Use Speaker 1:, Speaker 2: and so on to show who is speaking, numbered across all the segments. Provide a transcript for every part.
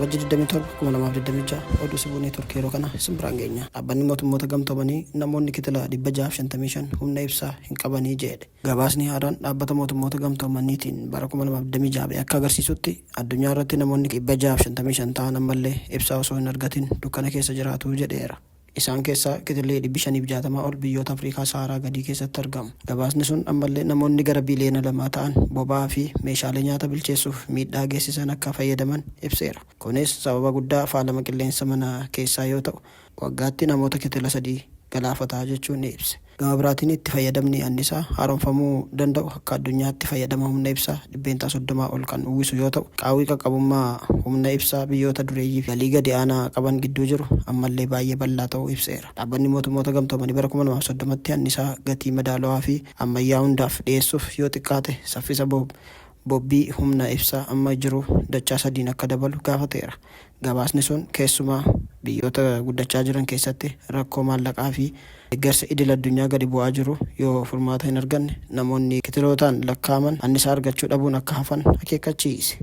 Speaker 1: Waxabajji 27 2026 oduu sibuu neetworkii yeroo kana isin biraan geenya. Dhaabbanni mootummoota gamtoomanii namoonni kitila 655 humna ibsaa hin qabanii jedhe. Gabaasni haaraan dhaabbata mootummoota gamtoomaniitiin bara 2026 akka agarsiisutti addunyaa irratti namoonni 655 ta'an ammallee ibsaa osoo hin argatin dukkana keessa jiraatu jedheera. Isaan keessaa kitillee 560 ol biyyoota Afrikaa Saaraa gadii keessatti argamu. Gabaasni sun ammallee namoonni gara biiliyoona 2 ta'an boba'aa fi meeshaalee nyaata bilcheessuuf miidhaa geessisan akka fayyadaman ibseera. Kunis sababa guddaa faalama qilleensa mana keessaa yoo ta'u, waggaatti namoota kitila 3 galaafataa jechuun ni ibse. Gama biraatiin itti fayyadamni annisaa haaromfamuu danda'u akka addunyaatti fayyadama humna ibsaa 30 ol kan uwwisu yoo ta'u, qaawwii qaqqabummaa humna ibsaa biyyoota dureeyyii fi galii gadi aanaa qaban gidduu jiru ammallee baay'ee bal'aa ta'uu ibseera. Dhaabbanni mootummoota gamtoomanii bara 2030tti annisaa gatii madaalawaa fi ammayyaa hundaaf dhiyeessuuf yoo xiqqaate saffisa bobbii humna ibsaa amma jiru dachaa 3 akka dabalu gaafateera. Gabaasni sun keessumaa biyyoota guddachaa jiran keessatti rakkoo maallaqaa fi deeggarsa idil addunyaa gadi bu'aa jiru yoo furmaata hin arganne namoonni kitilootaan lakkaaman annisaa argachuu dhabuun akka hafan akeekkachiise.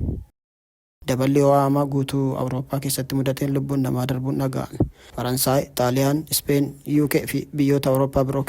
Speaker 1: Daballi ho'a hamaa guutuu Awurooppaa keessatti mudateen lubbuun namaa darbuun dhaga'ame. Faransaay, Xaaliyaan, Ispeen, UK fi biyyoota Awurooppaa biroo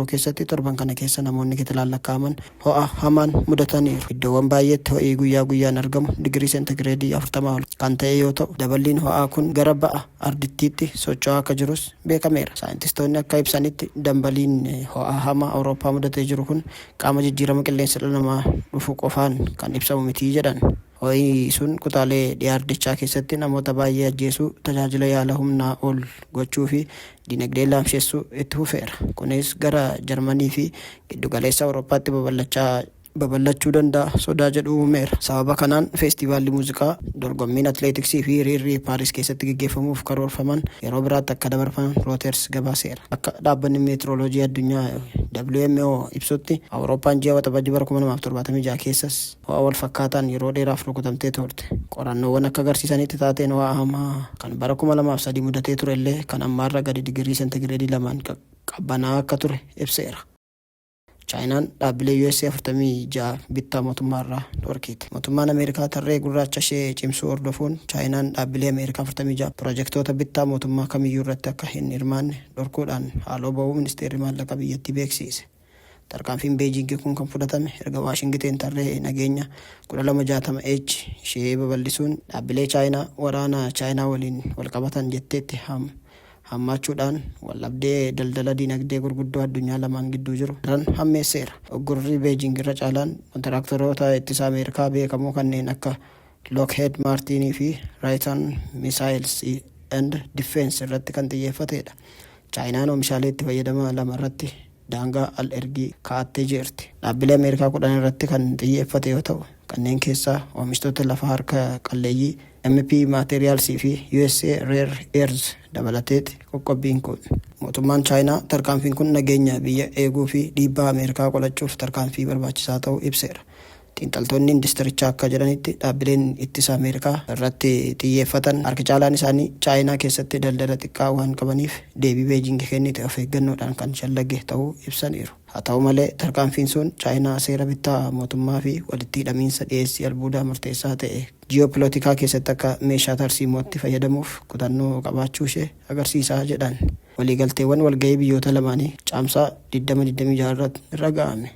Speaker 1: keessatti torban kana keessa namoonni kitilaan lakkaaman ho'a hamaan mudataniiru. Iddoowwan baay'eetti ho'i guyyaa guyyaan argamu digirii seentigireedii 40 ol kan ta'e yoo ta'u, daballiin ho'aa kun gara ba'a ardittiitti socho'aa akka jirus beekameera. Saayintistoonni akka ibsanitti dambaliin ho'aa hamaa Awurooppaa mudatee jiru kun qaama jijjiirama qilleensa dhala namaa dhufu qofaan kan ibsamu mitii jedhan. Ho'i sun kutaalee dhiyaardichaa keessatti namoota baay'ee ajjeesuu, tajaajila yaala humnaa ol gochuu fi dinagdee laamsheessuu itti fufeera. Kunis gara Jarmanii fi giddugaleessa Awurooppaatti babal'achuu danda'a sodaa jedhu uumeera. Sababa kanaan feestivaalli muuziqaa, dorgommiin atileetiksii fi hiriirri Paaris keessatti gaggeeffamuuf karoorfaman yeroo biraatti akka dabarfaman Reuters gabaaseera. Akka dhaabbanni meetirooloojii addunyaa WMO ibsutti Awurooppaan ji'a waxabajjii bara 2076 keessas ho'a wal fakkaataan yeroo dheeraaf rukutamtee turte. Qorannoowwan akka agarsiisanitti taateen ho'a hamaa kan bara 2003 mudatee ture illee kan ammaarra gadi digirii seentigireedii 2 qabbanaa akka ture ibseera. Chaayinaan dhaabbilee USA 46 bittaa mootummaarraa dhorkite. Mootummaan Ameerikaa tarree gurraacha ishee cimsuu hordofuun Chaayinaan dhaabbilee Ameerikaa 46 pirojektoota bittaa mootummaa kamiyyuu irratti akka hin hirmaanne dhorkuudhaan haaloo ba'uu ministeerri maallaqa biyyattii beeksise. Tarkaanfiin Beejingii kun kan fudhatame erga Waashingiteen tarree nageenya 1260H ishee babal'isuun dhaabbilee Chaayinaa waraana Chaayinaa waliin walqabatan jetteetti hammaachuudhaan waldhabdee daldala dinagdee gurguddoo addunyaa lamaan gidduu jiru daran hammeesseera. Uggurri Beejing irra caalaan kontiraaktaroota ittisa Ameerikaa beekamoo kanneen akka Lockheed Martin fi Raytheon Missiles and Defense irratti kan xiyyeeffatedha. Chaayinaan oomishaalee itti fayyadama lama irratti daangaa al-ergii kaa'attee jirti. Dhaabbilee Ameerikaa 10 irratti kan xiyyeeffate yoo ta'u, kanneen keessaa oomishtoota lafa harka qalleeyyii MP Materials fi USA Rare Earths dabalateeti qoqqobbiin kun. Mootummaan Chaayinaa tarkaanfiin kun nageenya biyya eeguu fi dhiibbaa Ameerikaa qolachuuf tarkaanfii barbaachisaa ta'uu ibseera. Xiinxaltoonni indistirichaa akka jedhanitti dhaabbileen ittisa Ameerikaa irratti xiyyeeffatan harki caalaan isaanii Chaayinaa keessatti daldala xiqqaa waan qabaniif deebii Beejing kennite of eeggannoodhaan kan shallage ta'uu ibsaniiru. Haa ta'u malee tarkaanfiin sun Chaayinaa seera bittaa mootummaa fi walitti hidhamiinsa dhiyeessii albuudaa murteessaa ta'e ji'opolitikaa keessatti akka meeshaa tarsiimootti fayyadamuuf kutannoo qabaachuu ishee agarsiisaa jedhan. Waliigalteewwan walgahii biyyoota lamaanii caamsaa 2026 irratti irra ga'ame.